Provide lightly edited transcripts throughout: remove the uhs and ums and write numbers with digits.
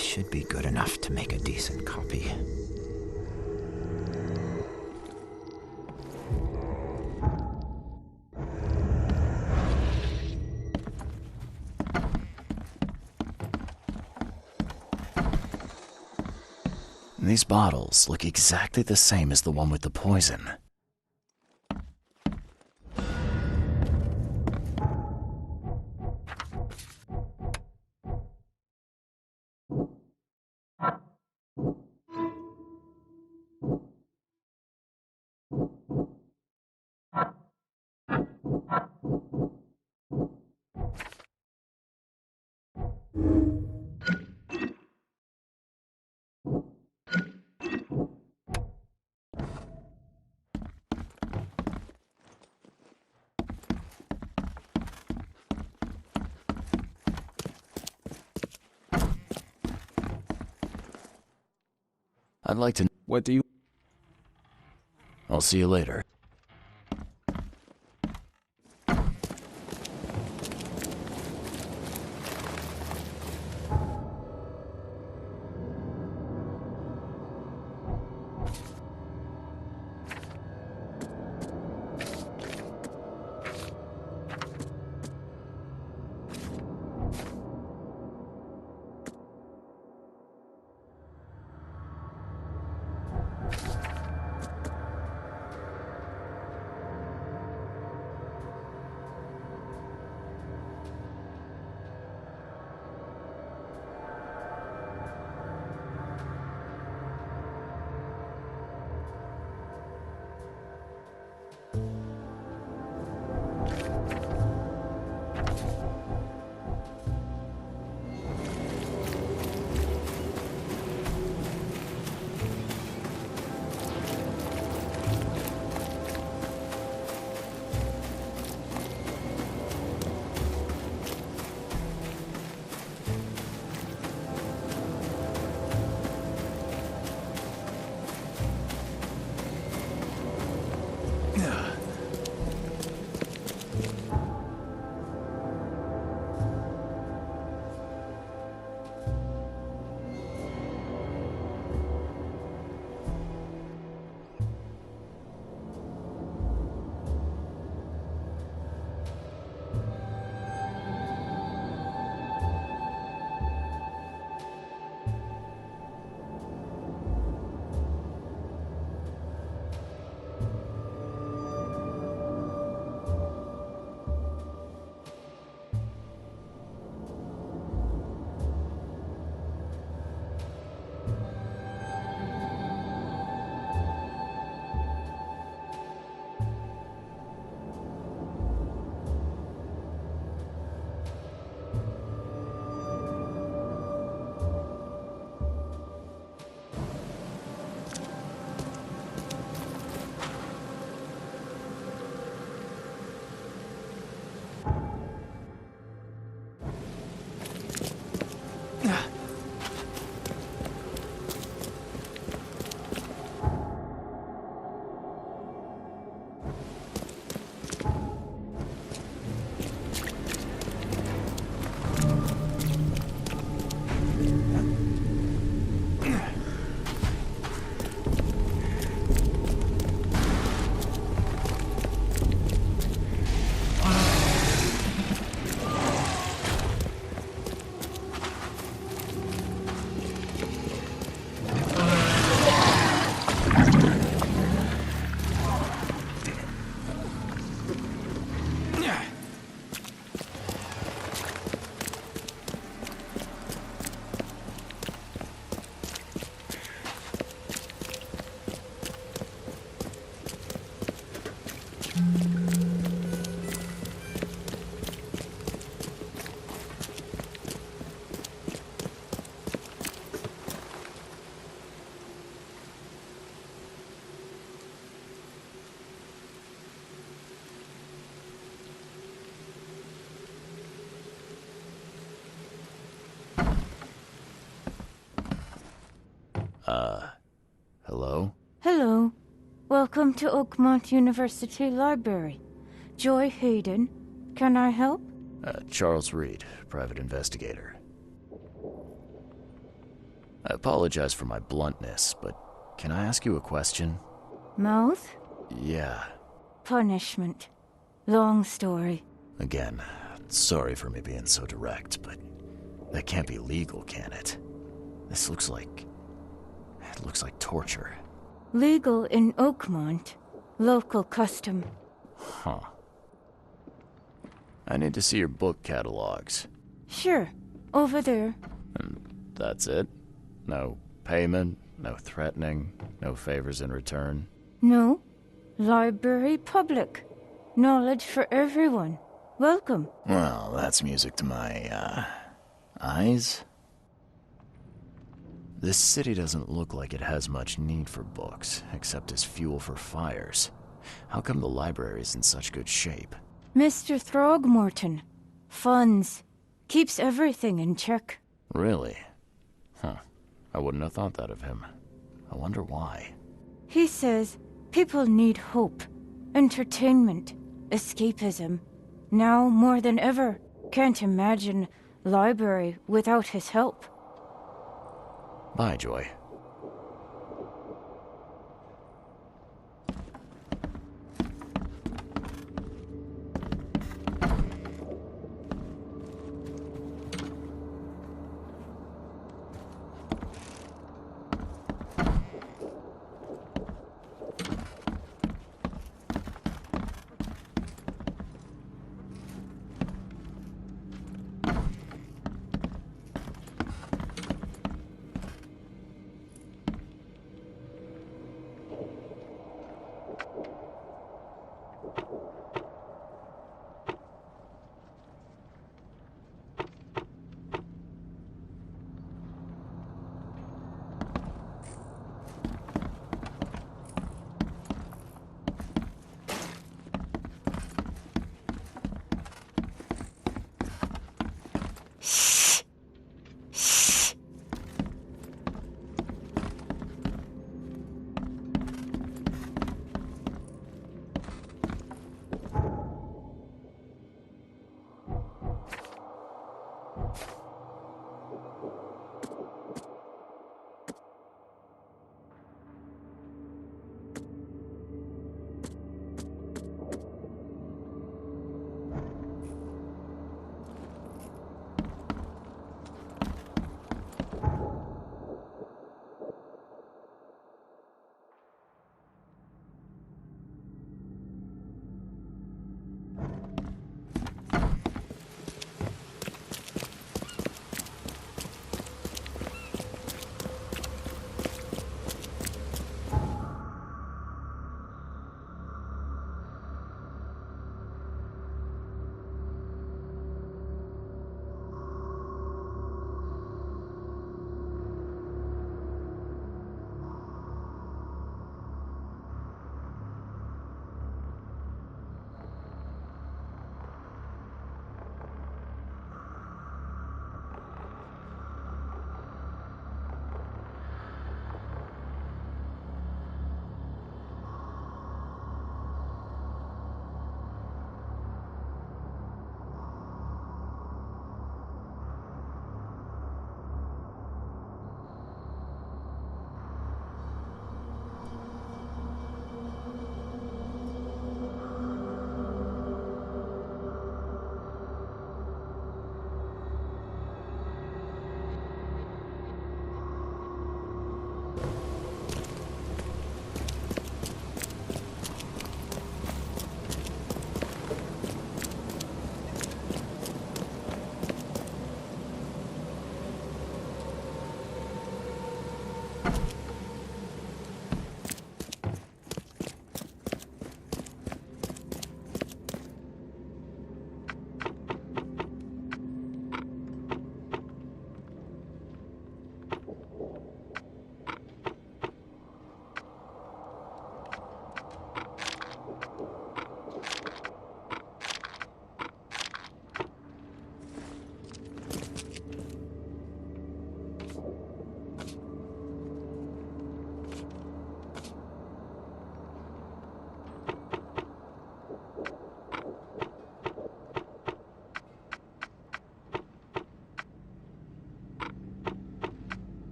This should be good enough to make a decent copy. These bottles look exactly the same as the one with the poison. I'd like to... What do you... I'll see you later. Hello? Hello. Welcome to Oakmont University Library. Joy Hayden. Can I help? Charles Reed, private investigator. I apologize for my bluntness, but can I ask you a question? Mouth? Yeah. Punishment. Long story. Again, sorry for me being so direct, but that can't be legal, can it? This looks like... it looks like torture. Legal in Oakmont. Local custom. Huh. I need to see your book catalogs. Sure. Over there. And that's it? No payment, no threatening, no favors in return? No. Library public. Knowledge for everyone. Welcome. Well, that's music to my, eyes. This city doesn't look like it has much need for books, except as fuel for fires. How come the library's in such good shape? Mr. Throgmorton. Funds. Keeps everything in check. Really? Huh. I wouldn't have thought that of him. I wonder why. He says people need hope, entertainment, escapism. Now more than ever. Can't imagine library without his help. Bye, Joy.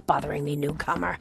Stop bothering me, newcomer.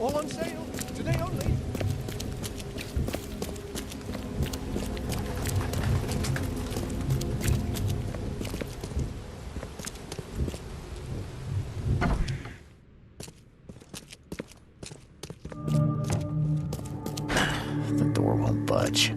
All on sale, today only. The door won't budge.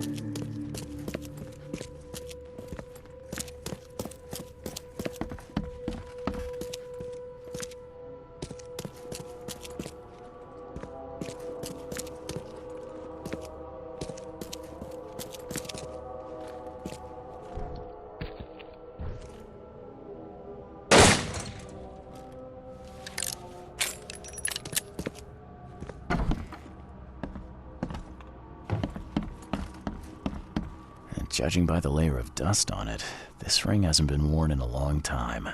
Judging by the layer of dust on it, this ring hasn't been worn in a long time.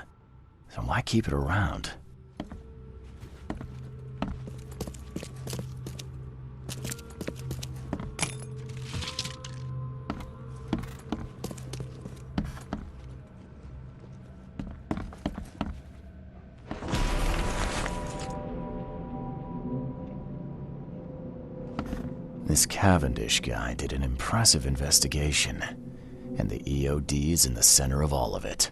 So why keep it around? This Cavendish guy did an impressive investigation, and the EOD is in the center of all of it.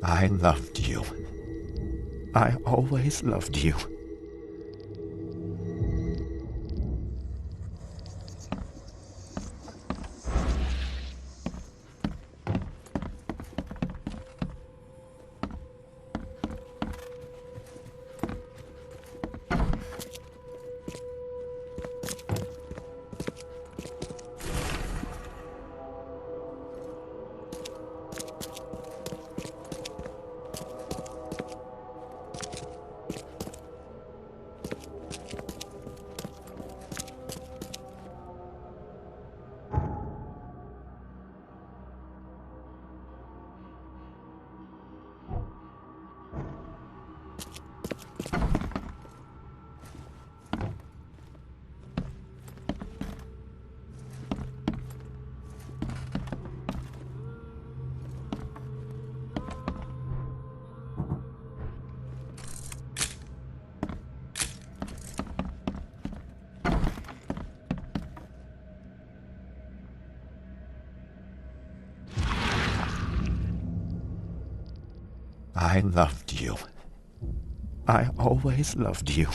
I loved you. I always loved you. I loved you. I always loved you.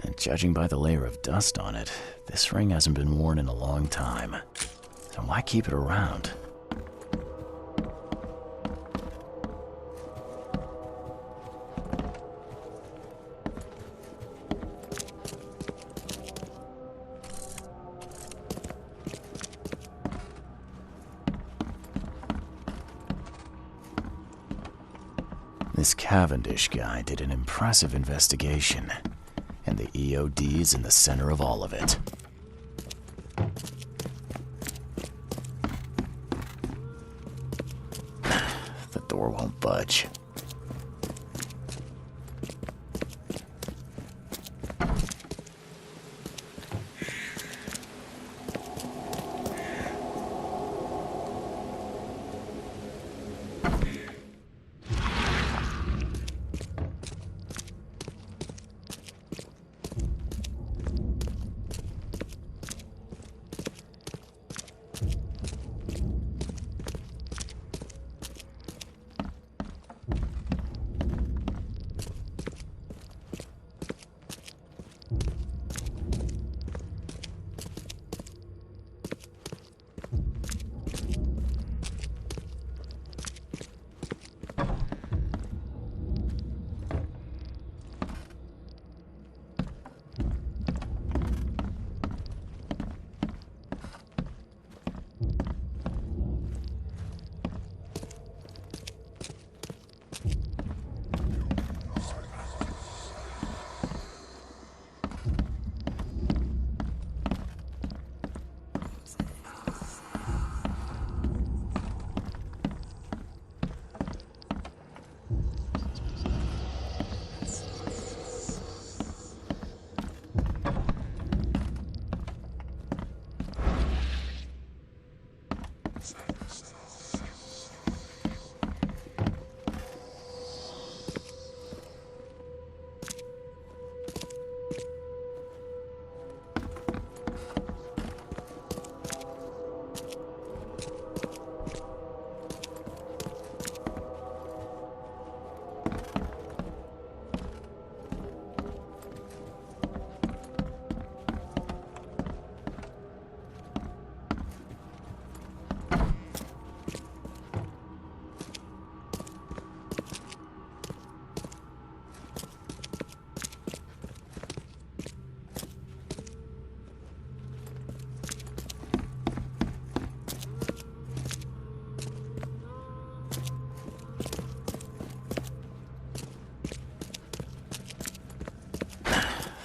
And judging by the layer of dust on it, this ring hasn't been worn in a long time. So why keep it around? This Cavendish guy did an impressive investigation, and the EOD is in the center of all of it. The door won't budge.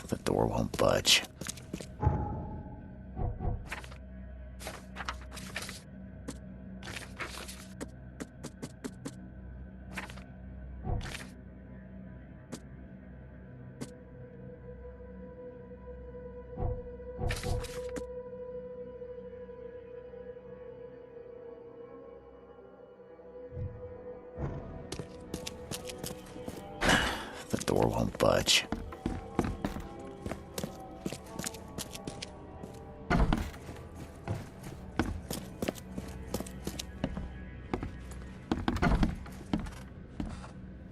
The door won't budge. The door won't budge.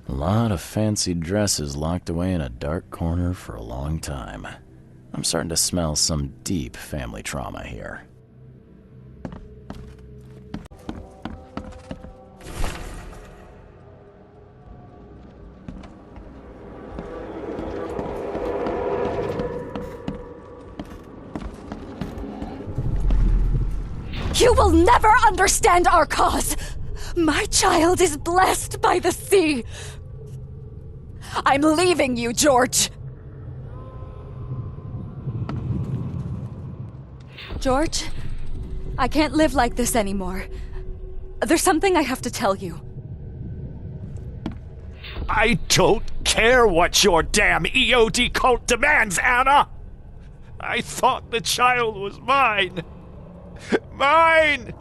A lot of fancy dresses locked away in a dark corner for a long time. I'm starting to smell some deep family trauma here. You will never understand our cause! My child is blessed by the sea! I'm leaving you, George! George, I can't live like this anymore. There's something I have to tell you. I don't care what your damn EOD cult demands, Anna! I thought the child was mine! Mine!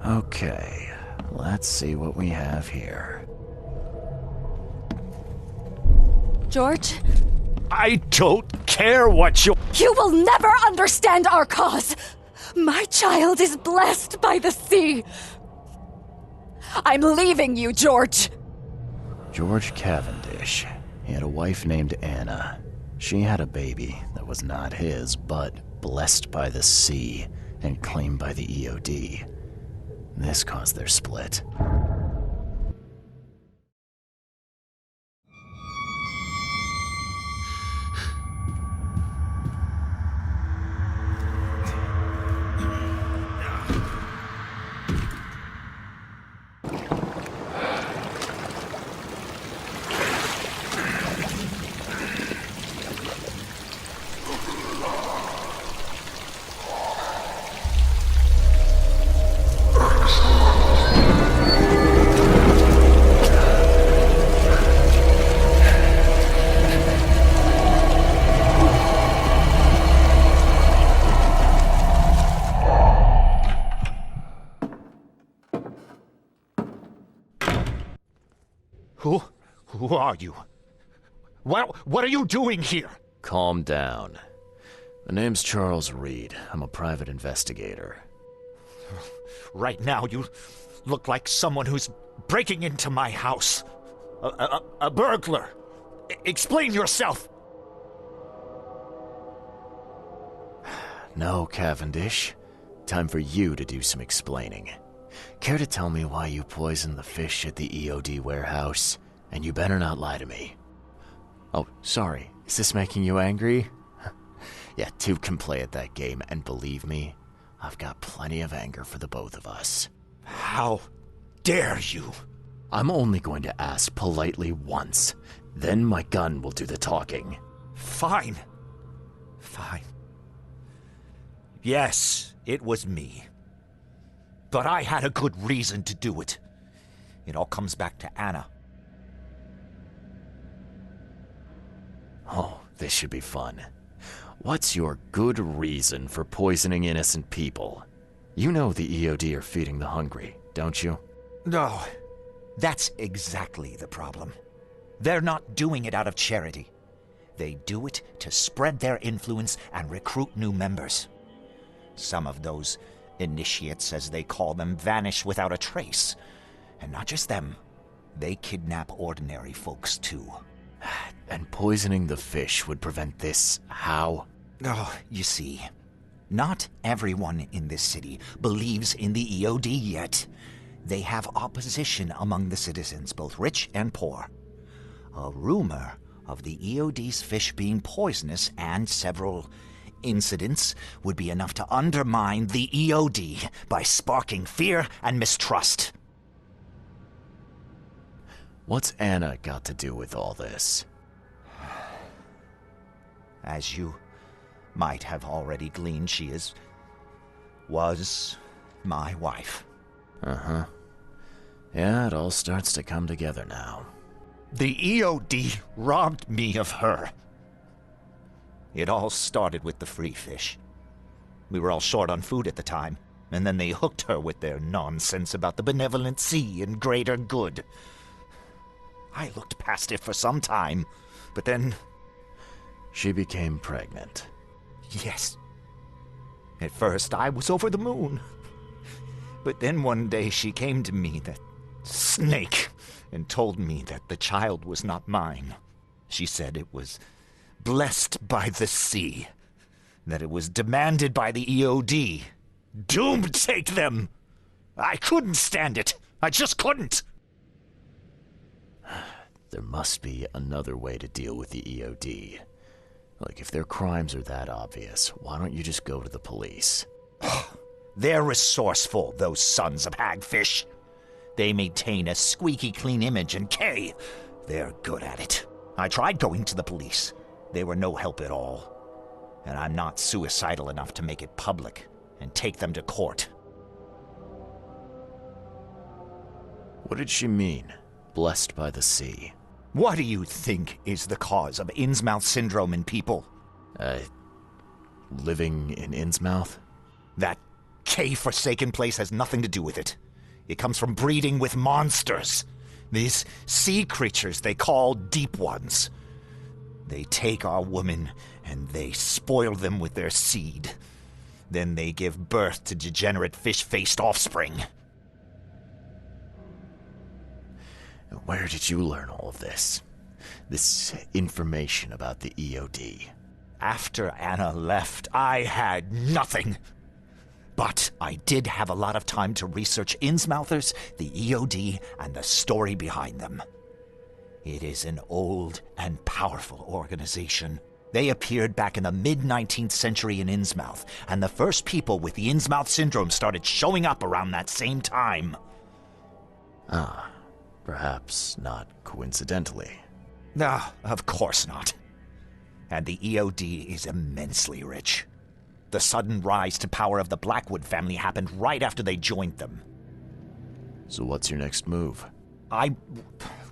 Okay, let's see what we have here. George? I don't care what you... You will never understand our cause! My child is blessed by the sea! I'm leaving you, George! George Cavendish. He had a wife named Anna. She had a baby that was not his, but blessed by the sea and claimed by the EOD. This caused their split. Who are you? What are you doing here? Calm down. My name's Charles Reed. I'm a private investigator. Right now, you look like someone who's breaking into my house. A burglar. Explain yourself. No, Cavendish. Time for you to do some explaining. Care to tell me why you poisoned the fish at the EOD warehouse? And you better not lie to me. Oh, sorry. Is this making you angry? Yeah, two can play at that game, and believe me, I've got plenty of anger for the both of us. How dare you? I'm only going to ask politely once. Then my gun will do the talking. Fine. Yes, it was me. But I had a good reason to do it. It all comes back to Anna. Oh, this should be fun. What's your good reason for poisoning innocent people? You know the EOD are feeding the hungry, don't you? No, that's exactly the problem. They're not doing it out of charity. They do it to spread their influence and recruit new members. Some of those initiates, as they call them, vanish without a trace. And not just them. They kidnap ordinary folks, too. And poisoning the fish would prevent this how? Oh, you see, not everyone in this city believes in the EOD yet. They have opposition among the citizens, both rich and poor. A rumor of the EOD's fish being poisonous and several incidents would be enough to undermine the EOD by sparking fear and mistrust. What's Anna got to do with all this? As you might have already gleaned, she was my wife. Uh-huh. Yeah, it all starts to come together now. The EOD robbed me of her. It all started with the free fish. We were all short on food at the time, and then they hooked her with their nonsense about the benevolent sea and greater good. I looked past it for some time, but then... She became pregnant. Yes. At first, I was over the moon. But then one day she came to me, that snake, and told me that the child was not mine. She said it was blessed by the sea, that it was demanded by the EOD. Doom take them! I couldn't stand it. I just couldn't. There must be another way to deal with the EOD. Like, if their crimes are that obvious, why don't you just go to the police? They're resourceful, those sons of hagfish. They maintain a squeaky clean image, and they're good at it. I tried going to the police. They were no help at all. And I'm not suicidal enough to make it public and take them to court. What did she mean? Blessed by the sea. What do you think is the cause of Innsmouth syndrome in people? Living in Innsmouth? That K-forsaken place has nothing to do with it. It comes from breeding with monsters. These sea creatures they call Deep Ones. They take our women and they spoil them with their seed. Then they give birth to degenerate fish-faced offspring. Where did you learn all of this? This information about the EOD? After Anna left, I had nothing. But I did have a lot of time to research Innsmouthers, the EOD, and the story behind them. It is an old and powerful organization. They appeared back in the mid-19th century in Innsmouth, and the first people with the Innsmouth syndrome started showing up around that same time. Perhaps not coincidentally. No, of course not. And the EOD is immensely rich. The sudden rise to power of the Blackwood family happened right after they joined them. So what's your next move? I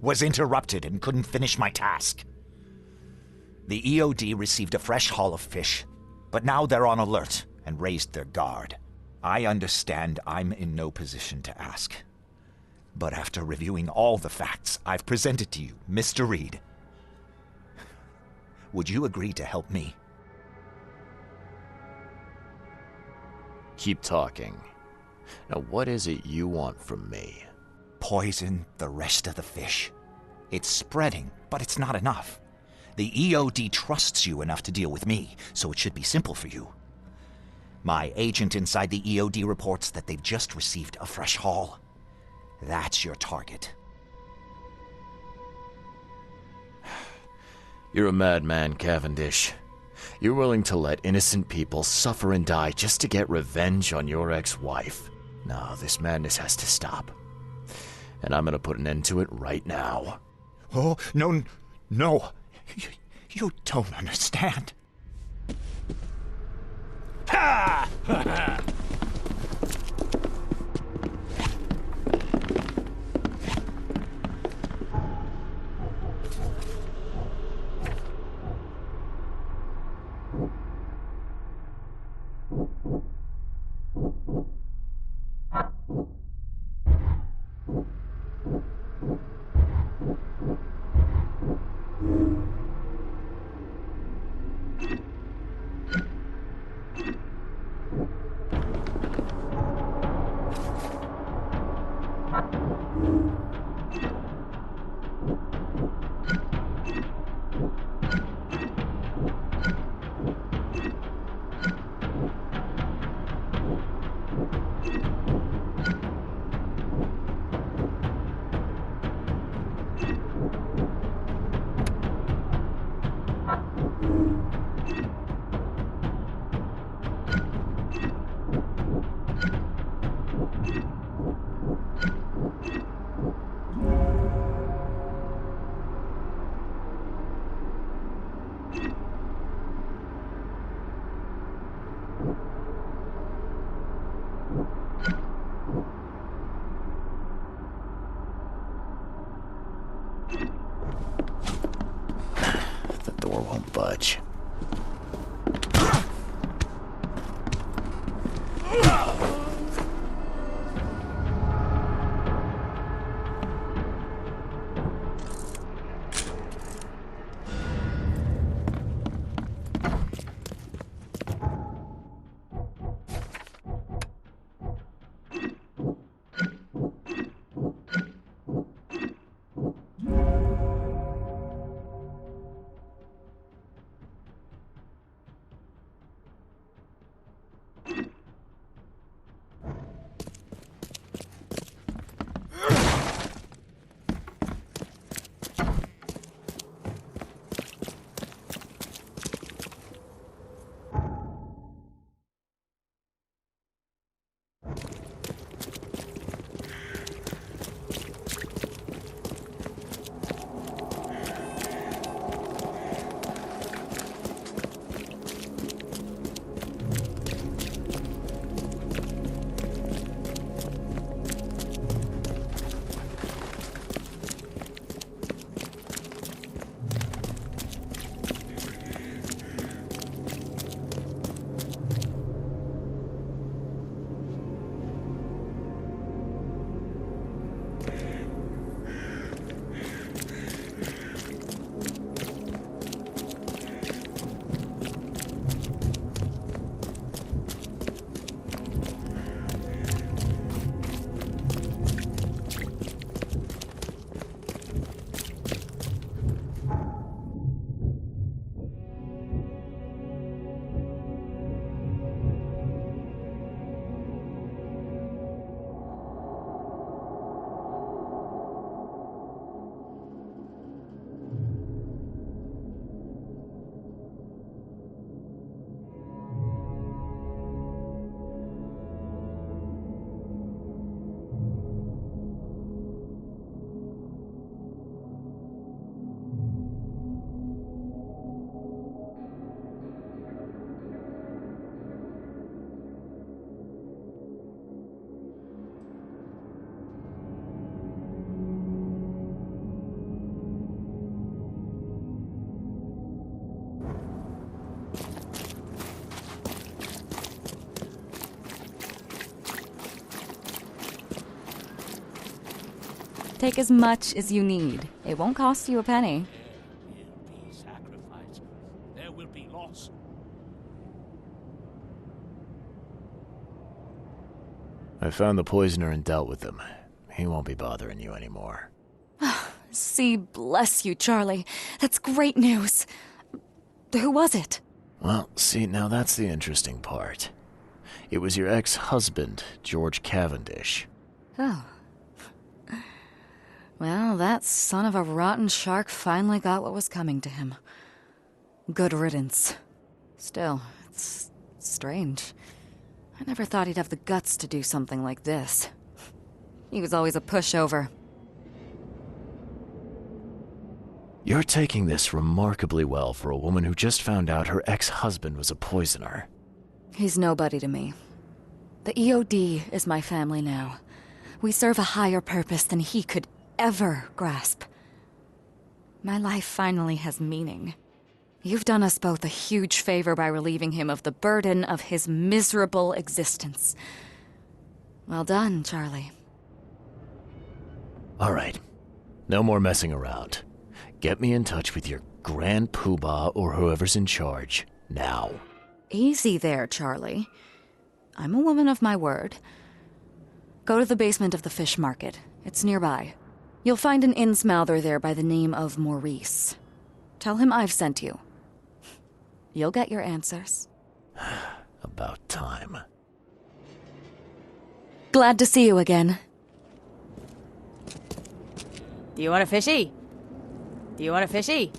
was interrupted and couldn't finish my task. The EOD received a fresh haul of fish, but now they're on alert and raised their guard. I understand I'm in no position to ask. But after reviewing all the facts I've presented to you, Mr. Reed, would you agree to help me? Keep talking. Now what is it you want from me? Poison the rest of the fish. It's spreading, but it's not enough. The EOD trusts you enough to deal with me, so it should be simple for you. My agent inside the EOD reports that they've just received a fresh haul. That's your target. You're a madman, Cavendish. You're willing to let innocent people suffer and die just to get revenge on your ex-wife. No, this madness has to stop. And I'm gonna put an end to it right now. Oh, no, no. You don't understand. Ha! The door won't budge. Take as much as you need. It won't cost you a penny. There will be sacrifice. There will be loss. I found the poisoner and dealt with him. He won't be bothering you anymore. See, bless you, Charlie. That's great news. Who was it? Well, see, now that's the interesting part. It was your ex-husband, George Cavendish. Oh. Well, that son of a rotten shark finally got what was coming to him. Good riddance. Still, it's strange. I never thought he'd have the guts to do something like this. He was always a pushover. You're taking this remarkably well for a woman who just found out her ex-husband was a poisoner. He's nobody to me. The EOD is my family now. We serve a higher purpose than he could ever grasp. My life finally has meaning. You've done us both a huge favor by relieving him of the burden of his miserable existence. Well done, Charlie. All right. No more messing around. Get me in touch with your Grand Poobah or whoever's in charge, now. Easy there, Charlie. I'm a woman of my word. Go to the basement of the fish market. It's nearby. You'll find an innsmouther there by the name of Maurice. Tell him I've sent you. You'll get your answers. About time. Glad to see you again. Do you want a fishy? Do you want a fishy?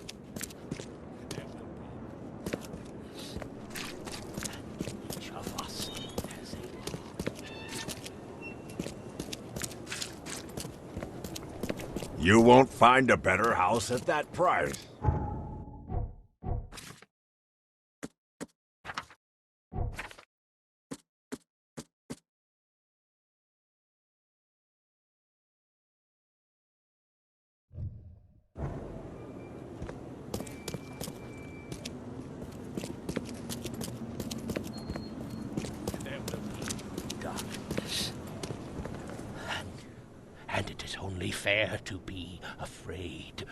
You won't find a better house at that price. And it is only fair to be afraid.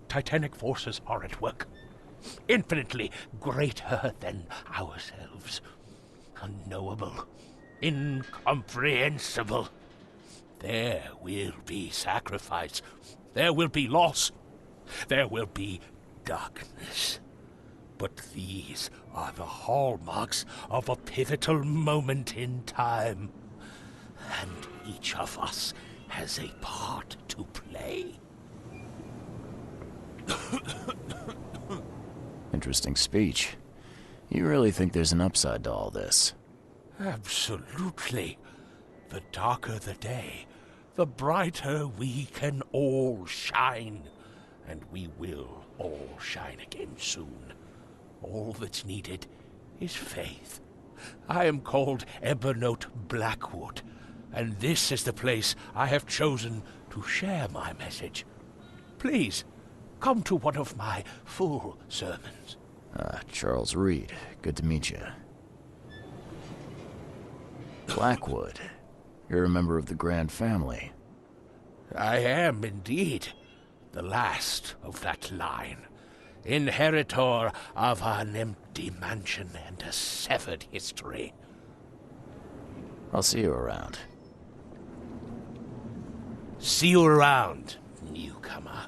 Titanic forces are at work, infinitely greater than ourselves. Unknowable, incomprehensible. There will be sacrifice. There will be loss. There will be darkness. But these are the hallmarks of a pivotal moment in time. And each of us has a part to play. Interesting speech. You really think there's an upside to all this? Absolutely. The darker the day, the brighter we can all shine. And we will all shine again soon. All that's needed is faith. I am called Ebenote Blackwood, and this is the place I have chosen to share my message. Please, come to one of my full sermons. Charles Reed. Good to meet you. Blackwood. You're a member of the Grand family. I am indeed the last of that line, inheritor of an empty mansion and a severed history. I'll see you around. See you around, newcomer.